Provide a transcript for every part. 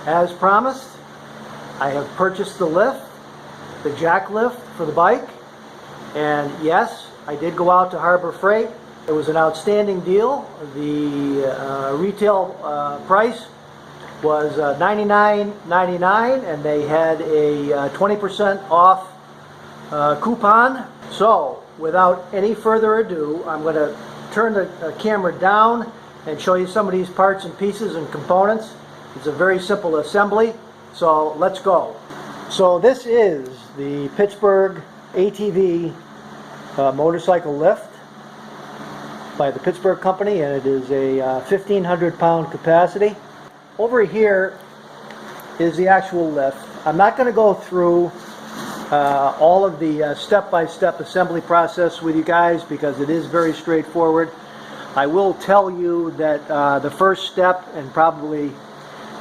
as promised, I have purchased the lift, the jack lift for the bike, and yes, I did go out to Harbor Freight. It was an outstanding deal. The retail price was $99.99, and they had a 20% off coupon. So without any further ado, I'm going to turn the camera down and show you some of these parts and pieces and components. It's a very simple assembly, so let's go. So this is the Pittsburgh ATV motorcycle lift by the Pittsburgh company, and it is a 1,500 pound capacity. Over here is the actual lift. I'm not going to go through all of the step-by-step assembly process with you guys because it is very straightforward. I will tell you that the first step, and probably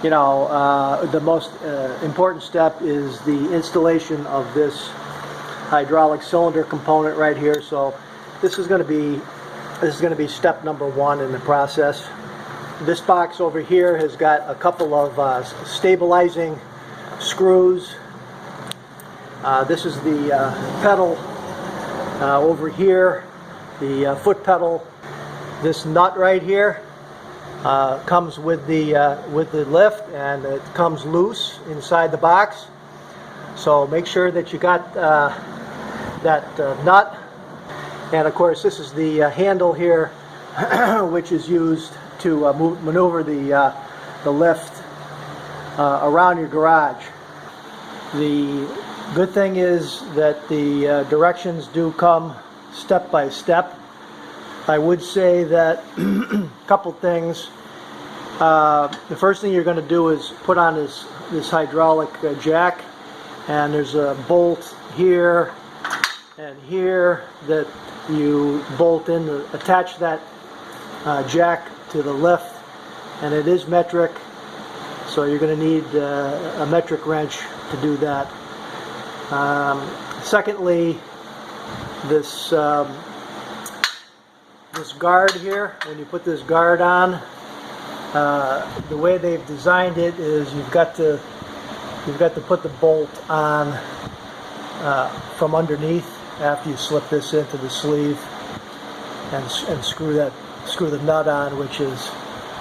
the most important step, is the installation of this hydraulic cylinder component right here. So this is going to be step number one in the process. This box over here has got a couple of stabilizing screws. This is the pedal over here, the foot pedal. This nut right here comes with the lift, and it comes loose inside the box. So make sure that you got that nut. And of course, this is the handle here, which is used to maneuver the lift around your garage. The good thing is that the directions do come step by step. I would say that a couple things. The first thing you're going to do is put on this hydraulic jack, and there's a bolt here and here that you bolt in to attach that jack to the lift, and it is metric, so you're going to need a metric wrench to do that. Secondly, this guard here, when you put this guard on, the way they've designed it is you've got to put the bolt on from underneath after you slip this into the sleeve, and screw the nut on, which is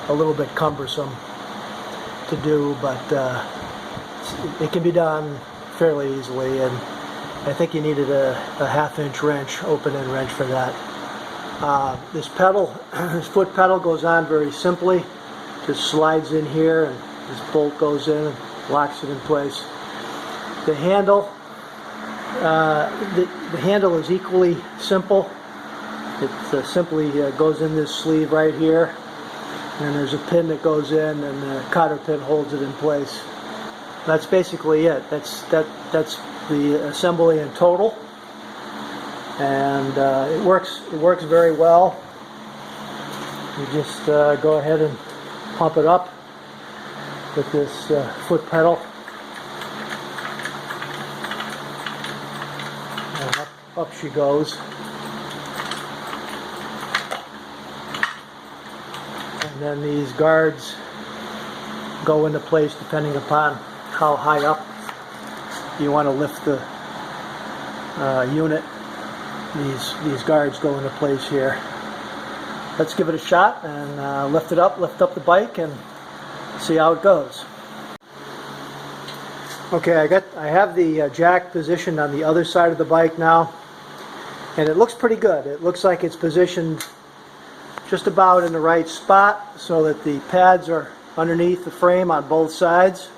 a little bit cumbersome to do, but it can be done fairly easily, and I think you needed a half-inch wrench, open-end wrench for that. This pedal, this foot pedal, goes on very simply. Just slides in here, and this bolt goes in and locks it in place. The handle, the handle is equally simple. It simply goes in this sleeve right here, and there's a pin that goes in, and the cotter pin holds it in place. That's basically it. That's the assembly in total, and it works very well. You just go ahead and pump it up with this foot pedal, and up she goes. And then these guards go into place depending upon how high up you want to lift the unit. These guards go into place here. Let's give it a shot and lift up the bike and see how it goes. Okay, I have the jack positioned on the other side of the bike now, and it looks pretty good. It looks like it's positioned just about in the right spot so that the pads are underneath the frame on both sides.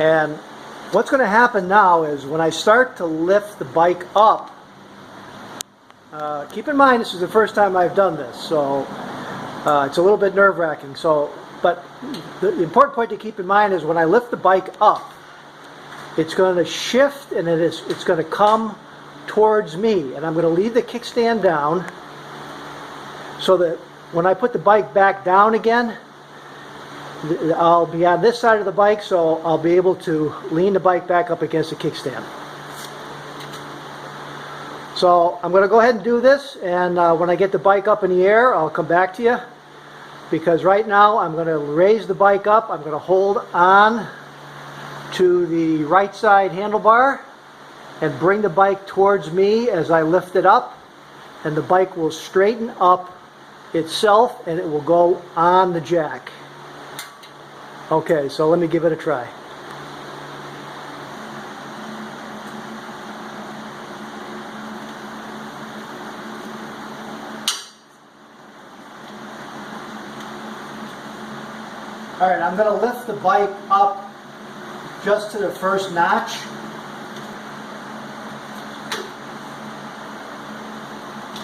And what's going to happen now is when I start to lift the bike up, keep in mind this is the first time I've done this, so it's a little bit nerve-wracking. But the important point to keep in mind is when I lift the bike up, it's going to shift, and it's going to come towards me, and I'm going to leave the kickstand down so that when I put the bike back down again, I'll be on this side of the bike, so I'll be able to lean the bike back up against the kickstand. So I'm going to go ahead and do this, and when I get the bike up in the air, I'll come back to you. because right now I'm going to raise the bike up. I'm going to hold on to the right side handlebar and bring the bike towards me as I lift it up, and the bike will straighten up itself and it will go on the jack. Okay, so let me give it a try. All right, I'm going to lift the bike up just to the first notch.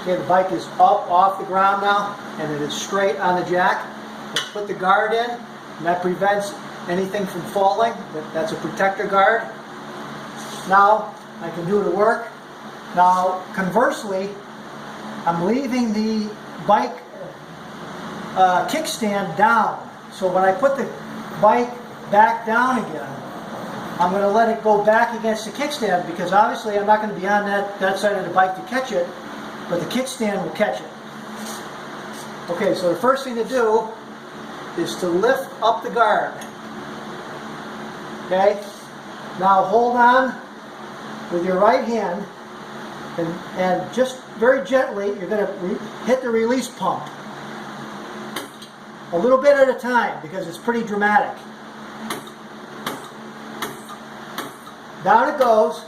Okay, the bike is up off the ground now, and it is straight on the jack. Let's put the guard in, and that prevents anything from falling. That's a protector guard. Now I can do the work. Now, conversely, I'm leaving the bike kickstand down. So when I put the bike back down again, I'm going to let it go back against the kickstand, because obviously I'm not going to be on that side of the bike to catch it, but the kickstand will catch it. Okay, so the first thing to do is to lift up the guard. Okay, now hold on with your right hand, and just very gently you're going to hit the release pump. A little bit at a time, because it's pretty dramatic. Down it goes.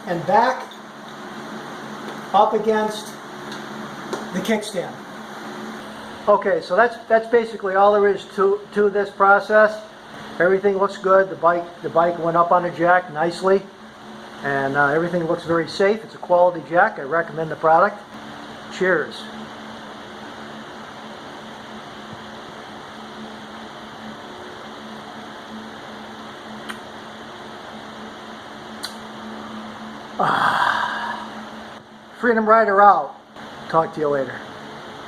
And back up against the kickstand. Okay, so that's basically all there is to this process. Everything looks good. The bike went up on the jack nicely, and everything looks very safe. It's a quality jack. I recommend the product. Cheers. Freedom Rider out. Talk to you later.